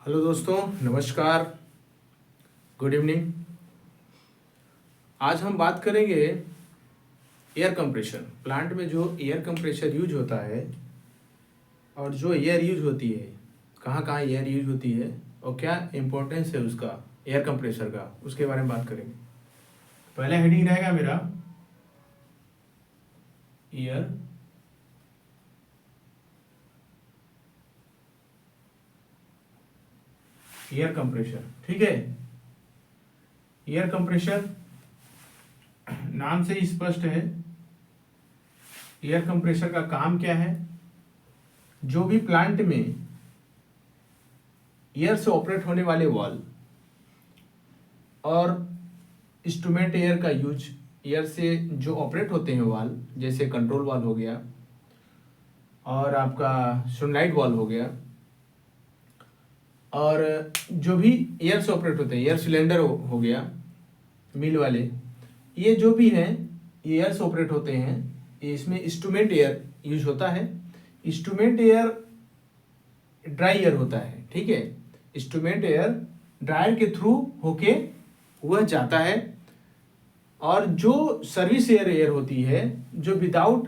Hello दोस्तों, नमस्कार, good evening. आज हम बात करेंगे एयर कंप्रेशर। प्लांट में जो एयर कंप्रेशर यूज होता है और जो एयर यूज होती है, कहाँ कहाँ एयर यूज होती है और क्या इम्पोर्टेंस है उसका, एयर कंप्रेशर का, उसके बारे में बात करेंगे। पहला हेडिंग रहेगा मेरा एयर कंप्रेशर। ठीक है, एयर कंप्रेशर नाम से ही स्पष्ट है। एयर कंप्रेशर का काम क्या है? जो भी प्लांट में एयर से ऑपरेट होने वाले वाल्व और इंस्ट्रूमेंट एयर का यूज, एयर से जो ऑपरेट होते हैं वाल्व, जैसे कंट्रोल वाल्व हो गया और आपका सोलेनोइड वाल्व हो गया, और जो भी एयर से ऑपरेट होते हैं, एयर सिलेंडर हो गया मिल वाले, ये जो भी हैं ये एयर से ऑपरेट होते हैं। इसमें इंस्ट्रूमेंट एयर यूज होता है। इंस्ट्रूमेंट एयर ड्राई एयर होता है। ठीक है, इंस्ट्रूमेंट एयर ड्रायर के थ्रू होके वह जाता है। और जो सर्विस एयर होती है, जो विदाउट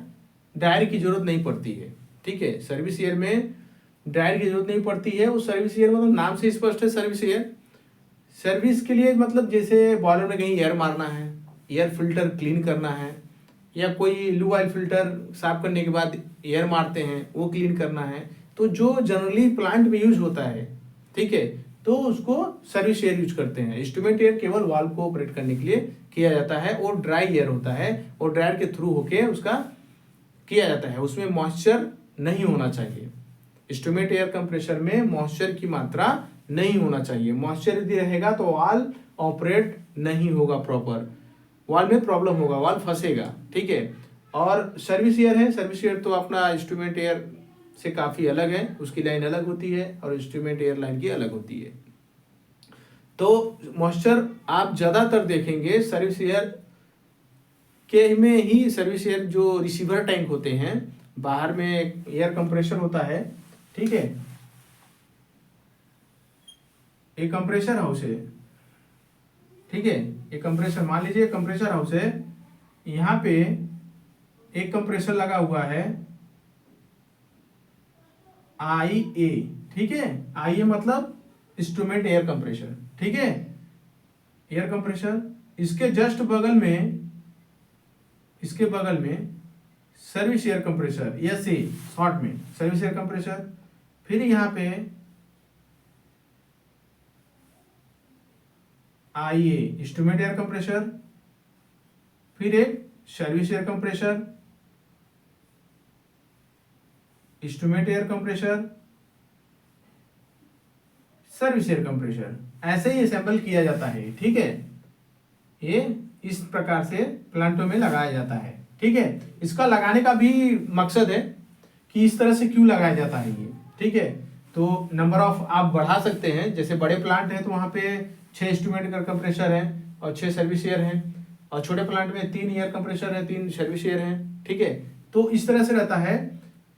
ड्रायर की जरूरत नहीं पड़ती है। ठीक है, सर्विस एयर में ड्रायर की जरूरत नहीं पड़ती है। वो सर्विस एयर मतलब नाम से स्पष्ट है, सर्विस एयर। सर्विस के लिए मतलब जैसे बॉयलर में कहीं एयर मारना है, एयर फिल्टर क्लीन करना है, या कोई लू ऑयल फिल्टर साफ करने के बाद एयर मारते हैं, वो क्लीन करना है, तो जो जनरली प्लांट में यूज होता है, ठीक है, तो उसको सर्विस एयर यूज करते हैं। इंस्ट्रूमेंट एयर केवल वाल्व को ऑपरेट करने के लिए किया जाता है, और ड्राई एयर होता है, और ड्रायर के थ्रू होके उसका किया जाता है। उसमें मॉइस्चर नहीं होना चाहिए। इंस्ट्रूमेंट एयर कंप्रेशर में मॉइस्चर की मात्रा नहीं होना चाहिए। मॉइस्चर यदि रहेगा तो वाल्व ऑपरेट नहीं होगा प्रॉपर, वाल्व में प्रॉब्लम होगा, वाल्व फंसेगा। ठीक है, और सर्विस एयर है। सर्विस एयर तो अपना इंस्ट्रूमेंट एयर से काफ़ी अलग है, उसकी लाइन अलग होती है और इंस्ट्रूमेंट एयर लाइन की अलग होती है। तो मॉइस्चर आप ज़्यादातर देखेंगे सर्विस एयर के में ही। सर्विस एयर जो रिसीवर टैंक होते हैं, बाहर में एयर कंप्रेशर होता है। ठीक है, एक कंप्रेशर हाउस है। ठीक है, एक कंप्रेसर, मान लीजिए कंप्रेसर हाउस है, यहाँ पे एक कंप्रेसर लगा हुआ है आई ए। ठीक है, आई ए मतलब इंस्ट्रूमेंट एयर कंप्रेशर। ठीक है, एयर कंप्रेशर। इसके जस्ट बगल में, इसके बगल में service air compressor, S A short में, सर्विस एयर कंप्रेशर। फिर यहाँ पे आई ए इंस्ट्रूमेंट एयर कंप्रेशर, फिर एक service air compressor, instrument air compressor, service air compressor. ऐसे ही असेंबल किया जाता है। ठीक है, ये इस प्रकार से प्लांटों में लगाया जाता है। ठीक है, इसका लगाने का भी मकसद है कि इस तरह से क्यों लगाया जाता है ये। ठीक है, तो नंबर ऑफ आप बढ़ा सकते हैं। जैसे बड़े प्लांट है तो वहां पे 6 इंस्ट्रूमेंट एयर कंप्रेशर है और 6 सर्विस एयर हैं, और छोटे प्लांट में 3 एयर कंप्रेशर है, 3 सर्विस एयर हैं। ठीक है, तो इस तरह से रहता है।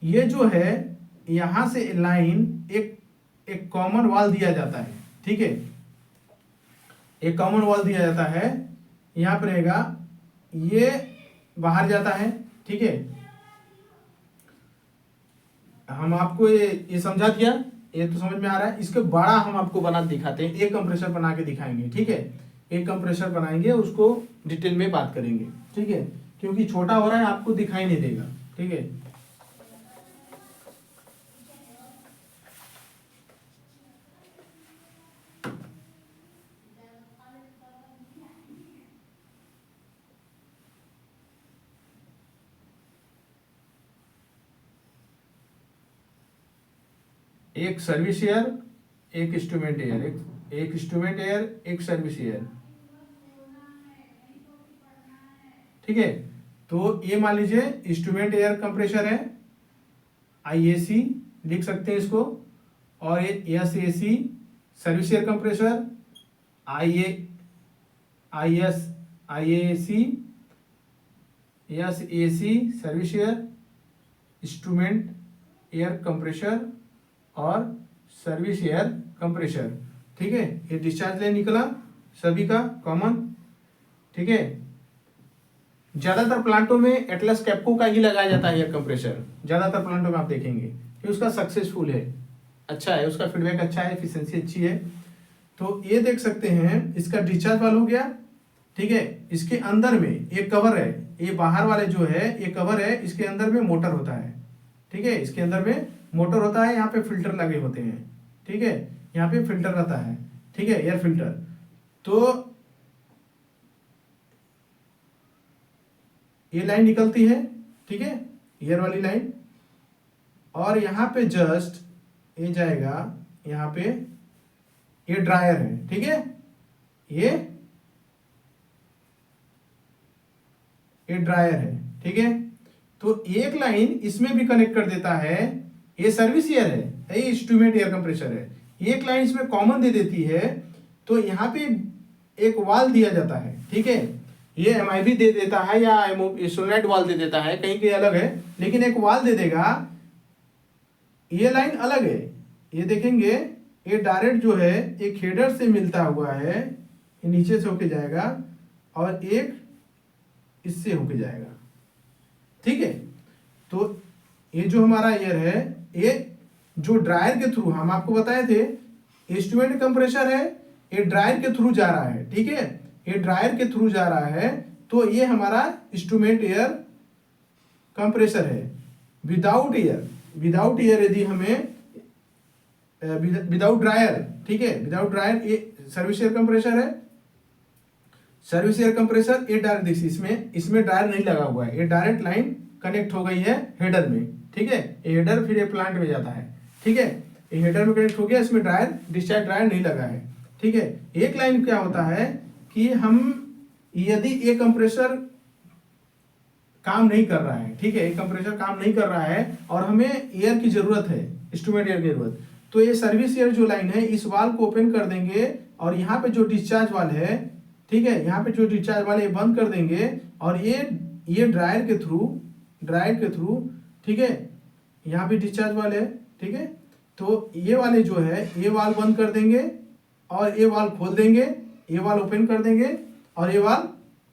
ये जो है यहां से लाइन एक कॉमन वॉल दिया जाता है। ठीक है, एक कॉमन वॉल दिया जाता है, यहां पर रहेगा, ये बाहर जाता है। ठीक है, हम आपको ये समझा दिया, ये तो समझ में आ रहा है। इसके बड़ा हम आपको बना दिखाते हैं, एक कंप्रेसर बना के दिखाएंगे। ठीक है, एक कंप्रेसर बनाएंगे, उसको डिटेल में बात करेंगे। ठीक है, क्योंकि छोटा हो रहा है, आपको दिखाई नहीं देगा। ठीक है, एक सर्विस एयर, एक इंस्ट्रूमेंट एयर, एक इंस्ट्रूमेंट एयर, एक सर्विस एयर। ठीक है, तो ये मान लीजिए इंस्ट्रूमेंट एयर कंप्रेशर है, आईएसी लिख सकते हैं इसको, और S A C service air compressor, I S I A C, S A C service air, instrument air compressor और सर्विस एयर कंप्रेसर, ठीक है। ये डिस्चार्ज लाइन निकला सभी का कॉमन, ठीक है। ज्यादातर प्लांटों में एटलस कैप्को का ही लगाया जाता है एयर कंप्रेसर, ज्यादातर प्लांटों में आप देखेंगे कि उसका सक्सेसफुल है, अच्छा है, उसका फीडबैक अच्छा है, एफिशिएंसी अच्छी है। तो ये देख सकते हैं इसका डिस्चार्ज वाल हो गया, ठीक है। इसके अंदर में एक कवर है, ये बाहर वाले जो है ये कवर है, इसके अंदर में मोटर होता है, ठीक है। इसके अंदर में मोटर होता है, यहाँ पे फिल्टर लगे होते हैं, ठीक है। यहाँ पे फिल्टर रहता है, ठीक है, एयर फिल्टर। तो ये लाइन निकलती है, ठीक है, एयर वाली लाइन, और यहाँ पे जस्ट ये जाएगा, यहाँ पे ये ड्रायर है, ठीक है। ये ड्रायर है, ठीक है। तो एक लाइन इसमें भी कनेक्ट कर देता है, ये सर्विस एयर है, ये इंस्ट्रूमेंट एयर कंप्रेसर है, एक लाइन इसमें कॉमन दे देती है। तो यहाँ पे एक वाल दिया जाता है, ठीक है। ये MIB दे देता है या सोलेनाइड वाल दे देता है, कहीं के अलग है, लेकिन एक वाल दे देगा। ये लाइन अलग है, ये देखेंगे ये डायरेक्ट जो है एक हेडर से मिलता हुआ है, ये नीचे से होके जाएगा और एक इससे होके जाएगा, ठीक है। तो ये जो हमारा एयर है, ये जो ड्रायर के थ्रू हम आपको बताए थे इंस्ट्रूमेंट कंप्रेसर है, ये ड्रायर के थ्रू जा रहा है, ठीक है। ये ड्रायर के थ्रू जा रहा है, तो ये हमारा इंस्ट्रूमेंट एयर कंप्रेसर है। विदाउट एयर यदि हमें विदाउट ड्रायर, ठीक है, विदाउट ड्रायर ये सर्विस एयर कंप्रेसर है। सर्विस एयर कंप्रेसर ये डायरेक्ट देखिए, इसमें ड्रायर नहीं लगा हुआ है, ये डायरेक्ट लाइन कनेक्ट हो गई है हेडर में, ठीक है। ये हेडर फिर ये प्लांट में जाता है, ठीक है। ये हेडर में कनेक्ट हो गया, इसमें ड्रायर डिस्चार्ज ड्रायर नहीं लगा है, ठीक है। एक लाइन क्या होता है कि हम यदि ये कंप्रेसर काम नहीं कर रहा है, ठीक है, ये कंप्रेसर काम नहीं कर रहा है और हमें एयर की जरूरत है, इंस्ट्रूमेंट एयर की जरूरत, तो ये सर्विस एयर जो लाइन है इस वाल को ओपन कर देंगे और यहाँ पे जो डिस्चार्ज वाल है, ठीक है, यहाँ पे जो डिस्चार्ज वाल है बंद कर देंगे और ये ड्रायर के थ्रू, ठीक है, यहाँ पे डिस्चार्ज वाल है, ठीक है। तो ये वाले जो है ये वाल बंद कर देंगे और ये वाल खोल देंगे, ये वाल ओपन कर देंगे और ये वाल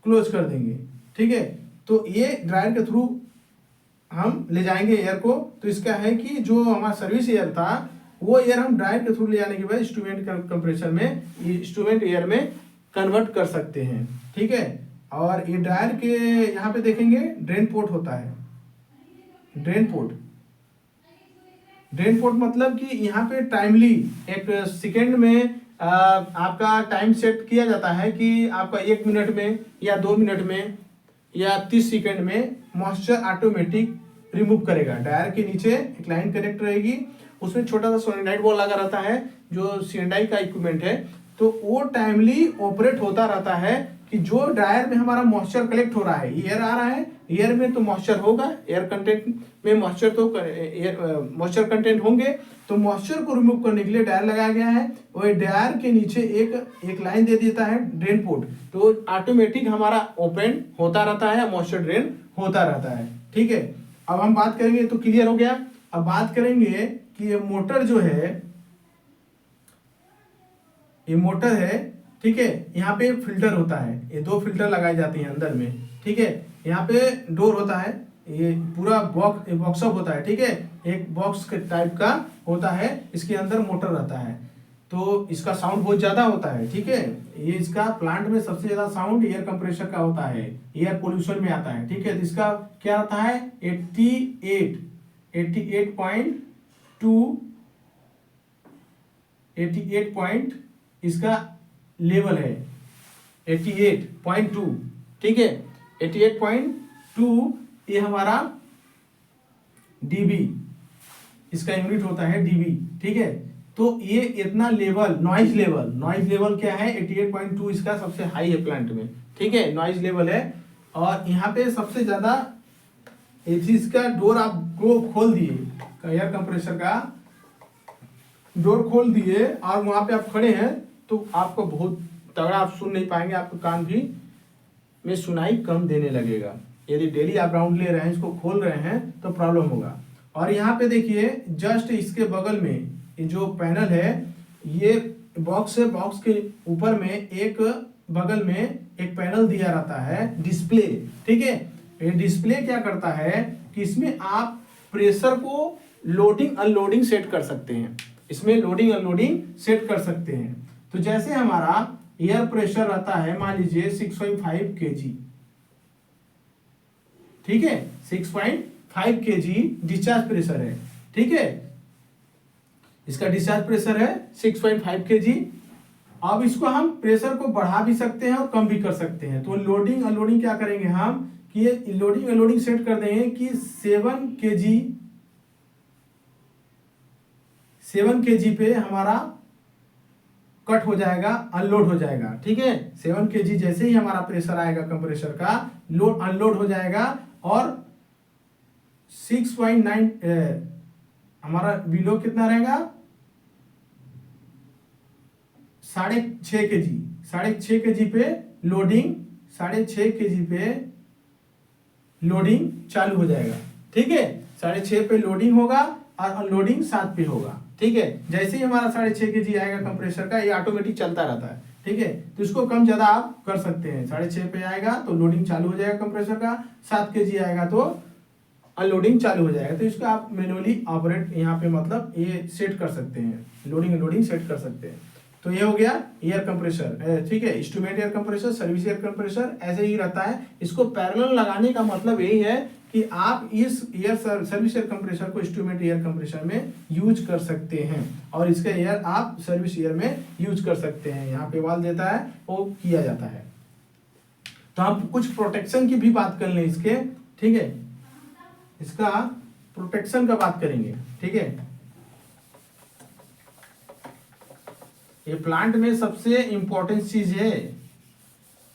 क्लोज कर देंगे, ठीक है। तो ये ड्रायर के थ्रू हम ले जाएंगे एयर को। तो इसका है कि जो हमारा सर्विस एयर था वो एयर हम ड्रायर के थ्रू ले जाने के बाद इंस्ट्रूमेंट कंप्रेसर में, इंस्ट्रूमेंट एयर में कन्वर्ट कर सकते हैं, ठीक है। और ये ड्रायर के यहाँ पे देखेंगे ड्रेन पोर्ट होता है, ड्रेन पोर्ट मतलब कि यहाँ पे टाइमली एक सेकेंड में आपका टाइम सेट किया जाता है कि आपका 1 मिनट में या 2 मिनट में या 30 सेकेंड में मॉइस्चर ऑटोमेटिक रिमूव करेगा। ड्रायर के नीचे एक लाइन कनेक्ट रहेगी, उसमें छोटा सा सोलेनाइड बॉल लगा रहता है जो C&I का इक्विपमेंट है। तो वो टाइमली ऑपरेट होता रहता है कि जो ड्रायर में हमारा मॉइस्चर कलेक्ट हो रहा है, एयर आ रहा है, एयर में तो मॉइस्चर होगा, एयर कंटेंट में मॉइस्चर तो मॉइस्चर कंटेंट होंगे, तो मॉइस्चर को रिमूव करने के लिए ड्रायर लगाया गया है। और ड्रायर के नीचे एक लाइन दे देता है ड्रेन पोर्ट, तो ऑटोमेटिक हमारा ओपन होता रहता है, मॉइस्चर ड्रेन होता रहता है, ठीक है। अब हम बात करेंगे, तो क्लियर हो गया। अब बात करेंगे कि ये मोटर जो है, ये मोटर है, ठीक है। यहाँ पे फिल्टर होता है, ये 2 फिल्टर लगाए जाते हैं अंदर में, ठीक है। यहाँ पे डोर होता है, ये पूरा बॉक्सअप होता है, ठीक है, एक बॉक्स के टाइप का होता है, इसके अंदर मोटर रहता है। तो इसका साउंड बहुत ज्यादा होता है, ठीक है। ये इसका प्लांट में सबसे ज्यादा साउंड एयर कंप्रेसर का होता है, एयर पोल्यूशन में आता है, ठीक है। तो इसका क्या आता है 88 इसका लेवल है 88.2, ठीक है। 88.2 ये हमारा डीबी, इसका यूनिट होता है डीबी, ठीक है। तो ये इतना लेवल, नॉइज लेवल क्या है 88.2 इसका सबसे हाई है प्लांट में, ठीक है, नॉइज लेवल है। और यहाँ पे सबसे ज्यादा इसका डोर आप खोल दिए, एयर कंप्रेसर का डोर खोल दिए और वहां पे आप खड़े हैं तो आपको बहुत तगड़ा आप सुन नहीं पाएंगे, आपको कान भी में सुनाई कम देने लगेगा। यदि डेली आप राउंड ले रहे हैं, इसको खोल रहे हैं तो प्रॉब्लम होगा। और यहाँ पे देखिए जस्ट इसके बगल में ये जो पैनल है, ये बॉक्स है, बॉक्स के ऊपर में एक बगल में एक पैनल दिया रहता है डिस्प्ले, ठीक है। ये डिस्प्ले क्या करता है कि इसमें आप प्रेशर को लोडिंग अनलोडिंग सेट कर सकते हैं, इसमें लोडिंग अनलोडिंग सेट कर सकते हैं। तो जैसे हमारा एयर प्रेशर रहता है मान लीजिए 6.5 kg, ठीक है, 6.5 kg डिस्चार्ज प्रेशर है, ठीक है, इसका डिस्चार्ज प्रेशर है 6.5 kg। अब इसको हम प्रेशर को बढ़ा भी सकते हैं और कम भी कर सकते हैं। तो लोडिंग अनलोडिंग क्या करेंगे हम कि ये लोडिंग अनलोडिंग सेट कर देंगे कि 7 kg पे हमारा कट हो जाएगा, अनलोड हो जाएगा, ठीक है। 7 kg जैसे ही हमारा प्रेशर आएगा कंप्रेसर का, लोड अनलोड हो जाएगा और 6.9 हमारा बिलो कितना रहेगा 6.5 kg, 6.5 kg पे लोडिंग, 6.5 kg पे लोडिंग चालू हो जाएगा, ठीक है। 6.5 पे लोडिंग होगा और अनलोडिंग 7 पे होगा, ठीक है। जैसे ही हमारा 6.5 kg आएगा कंप्रेसर का, ये ऑटोमेटिक चलता रहता है, ठीक है। तो इसको कम ज्यादा आप कर सकते हैं। 6.5 पे आएगा तो लोडिंग चालू हो जाएगा कंप्रेसर का, 7 kg आएगा तो अनलोडिंग चालू हो जाएगा। तो इसको आप मैनुअली ऑपरेट यहाँ पे मतलब ये सेट कर सकते हैं, लोडिंग अनलोडिंग सेट कर सकते हैं। तो ये हो गया एयर कंप्रेसर, ठीक है। Instrument air compressor, service air compressor ऐसे ही रहता है। इसको पैरेलल लगाने का मतलब यही है कि आप इस सर्विस एयर कंप्रेसर को इंस्ट्रूमेंट एयर कंप्रेसर में यूज कर सकते हैं और इसका एयर आप सर्विस एयर में यूज कर सकते हैं। यहाँ पे वाल्व देता है वो किया जाता है। तो हम कुछ प्रोटेक्शन की भी बात कर लें इसके, ठीक है, इसका प्रोटेक्शन का बात करेंगे, ठीक है। ये प्लांट में सबसे इंपॉर्टेंट चीज है।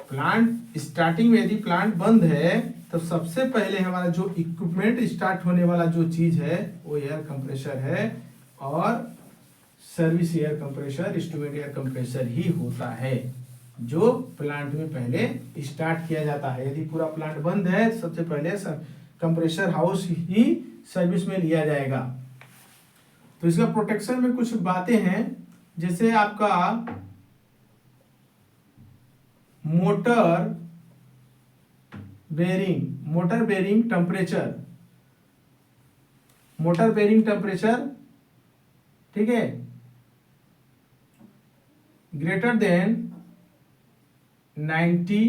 प्लांट स्टार्टिंग में यदि प्लांट बंद है तो सबसे पहले हमारा जो इक्विपमेंट स्टार्ट होने वाला जो चीज है वो एयर कंप्रेसर है और service air compressor, instrument air compressor ही होता है जो प्लांट में पहले स्टार्ट किया जाता है। यदि पूरा प्लांट बंद है सबसे पहले कंप्रेसर हाउस ही सर्विस में लिया जाएगा। तो इसका प्रोटेक्शन में कुछ बातें हैं, जैसे आपका मोटर बेरिंग टेम्परेचर, ठीक है, greater than 90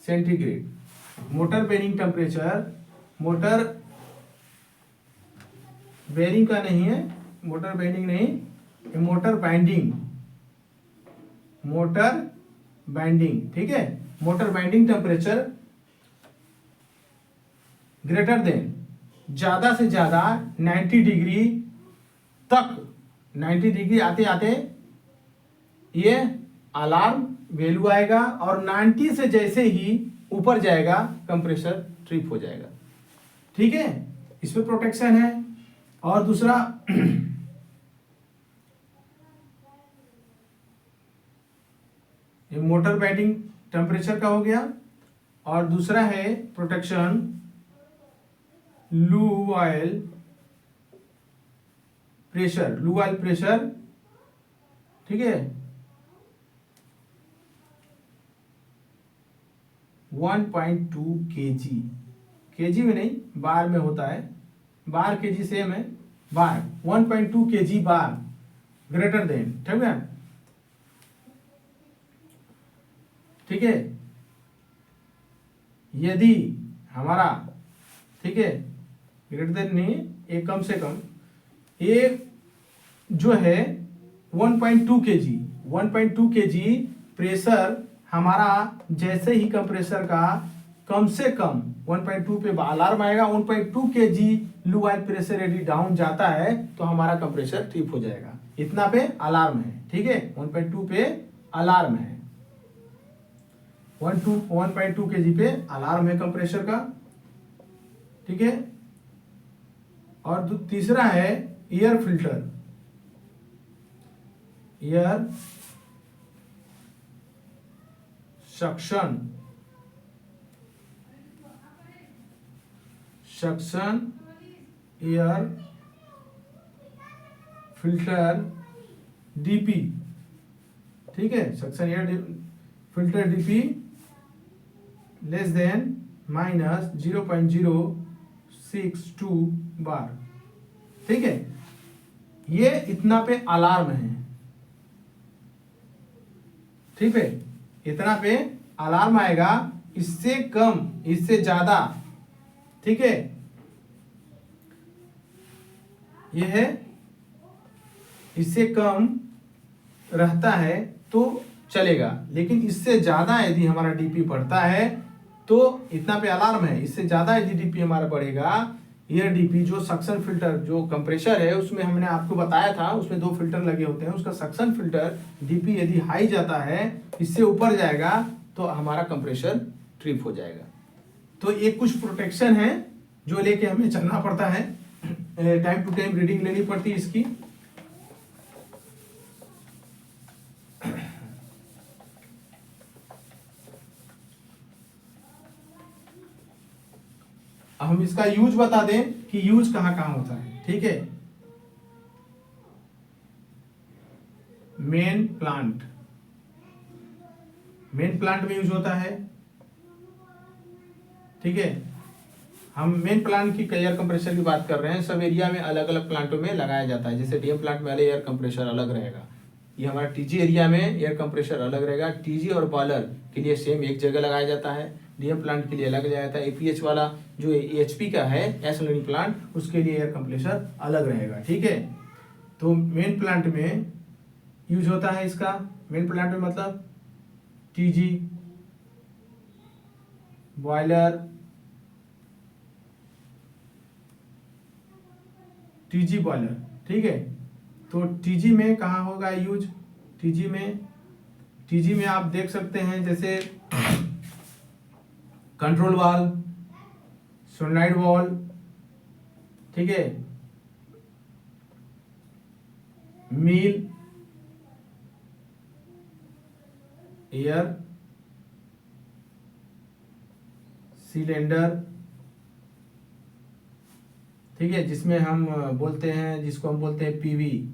centigrade. Motor bearing temperature, motor bearing का नहीं है, मोटर बेरिंग नहीं, मोटर बाइंडिंग, ठीक है। Motor binding temperature greater than, ज्यादा से ज्यादा 90 डिग्री तक, 90 डिग्री आते आते ये अलार्म वैल्यू आएगा और 90 से जैसे ही ऊपर जाएगा कंप्रेसर ट्रिप हो जाएगा, ठीक है। इसमें प्रोटेक्शन है। और दूसरा ये मोटर बाइंडिंग टेम्परेचर का हो गया और दूसरा है प्रोटेक्शन लू ऑयल प्रेशर, ठीक है, 1.2 kg में नहीं, बार में होता है, बार kg सेम है, बार 1.2 kg बार ग्रेटर देन, ठीक है, ठीक है। यदि हमारा, ठीक है, ग्रेटर देन नहीं, एक कम से कम, ये जो है 1.2 kg प्रेशर हमारा जैसे ही कंप्रेसर का कम से कम 1.2 पे अलार्म आएगा, 1.2 kg लू ऑयल प्रेशर यदि डाउन जाता है तो हमारा कंप्रेसर ट्रिप हो जाएगा। इतना पे अलार्म है, ठीक है, 1.2 पे अलार्म है, 1.2 kg पे अलार्म है कंप्रेसर का, ठीक है। और तीसरा है air filter, air suction air filter DP, ठीक है, suction air filter DP less than -0.062 बार, ठीक है। ये इतना पे अलार्म है, ठीक है, इतना पे अलार्म आएगा। इससे कम, इससे ज्यादा, ठीक है, ये है, इससे कम रहता है तो चलेगा, लेकिन इससे ज्यादा यदि हमारा डीपी बढ़ता है तो इतना पे अलार्म है। इससे ज्यादा यदि डीपी हमारा बढ़ेगा, एयर डीपी जो सक्शन फिल्टर जो कंप्रेसर है उसमें हमने आपको बताया था, उसमें 2 फिल्टर लगे होते हैं, उसका सक्शन फिल्टर डीपी यदि हाई जाता है, इससे ऊपर जाएगा तो हमारा कंप्रेसर ट्रिप हो जाएगा। तो ये कुछ प्रोटेक्शन है जो लेके हमें चलना पड़ता है, टाइम टू टाइम रीडिंग लेनी पड़ती है इसकी। अब हम इसका यूज बता दें कि यूज कहां कहां होता है, ठीक है। मेन प्लांट में यूज होता है, ठीक है। हम मेन प्लांट की एयर कंप्रेसर की बात कर रहे हैं, सब एरिया में अलग अलग प्लांटों में लगाया जाता है। जैसे डीएम प्लांट में एयर कंप्रेसर अलग रहेगा, ये हमारा टीजी एरिया में एयर कंप्रेसर अलग रहेगा। टीजी और बॉयलर के लिए सेम एक जगह लगाया जाता है, डीएम प्लांट के लिए अलग लगाया जाता है। एपीएच वाला जो एचपी का है एसोलेनिक प्लांट, उसके लिए एयर कंप्रेसर अलग रहेगा, ठीक है। तो मेन प्लांट में यूज होता है इसका। मेन प्लांट में मतलब टीजी, बॉयलर, टीजी बॉयलर, ठीक है। तो टीजी में कहाँ होगा यूज? टीजी में आप देख सकते हैं जैसे कंट्रोल वाल्व, सोलेनॉइड वाल्व, ठीक है, मिल, एयर सिलेंडर, ठीक है, जिसमें हम बोलते हैं, जिसको हम बोलते हैं पीवी,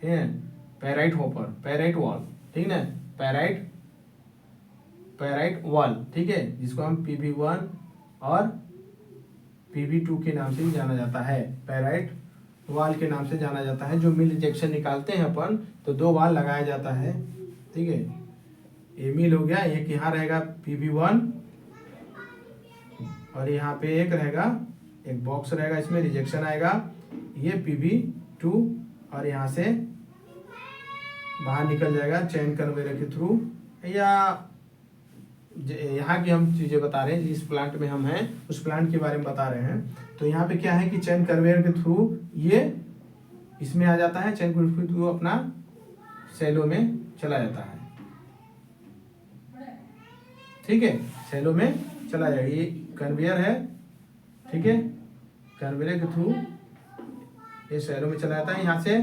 है पैराइट हॉपर, पैराइट वाल्व, ठीक है ना, पैराइट वाल्व, ठीक है, जिसको हम PV1 और PV2 के नाम से जाना जाता है, पैराइट वाल्व के नाम से जाना जाता है। जो मिल इंजेक्शन निकालते हैं अपन, तो 2 वाल्व लगाया जाता है, ठीक है। ये मिल हो गया, एक यहाँ रहेगा PV1 और यहाँ पे एक रहेगा, एक बॉक्स रहेगा, इसमें रिजेक्शन आएगा, ये PV2 और यहाँ से बाहर निकल जाएगा चैन कन्वेयर के थ्रू। या यहाँ की हम चीज़ें बता रहे हैं, जिस प्लांट में हम हैं उस प्लांट के बारे में बता रहे हैं। तो यहाँ पे क्या है कि चैन कन्वेयर के थ्रू ये इसमें आ जाता है, चैन कन्वेयर के थ्रू अपना सेलो में चला जाता है, ठीक है, सेलो में चला जाएगा। ये कन्वेयर है, ठीक है, कन्वेयर के थ्रू ये सेलो में चला जाता है। यहाँ से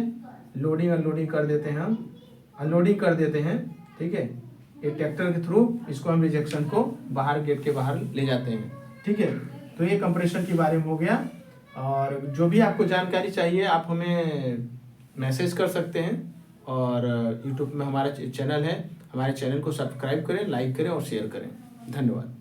लोडिंग अनलोडिंग कर देते हैं, हम अनलोडिंग कर देते हैं, ठीक है। ये ट्रैक्टर के थ्रू इसको हम रिजेक्शन को बाहर, गेट के बाहर ले जाते हैं, ठीक है। तो ये कंप्रेसर के बारे में हो गया। और जो भी आपको जानकारी चाहिए आप हमें मैसेज कर सकते हैं। और यूट्यूब में हमारा चैनल है, हमारे चैनल को सब्सक्राइब करें, लाइक करें और शेयर करें। धन्यवाद।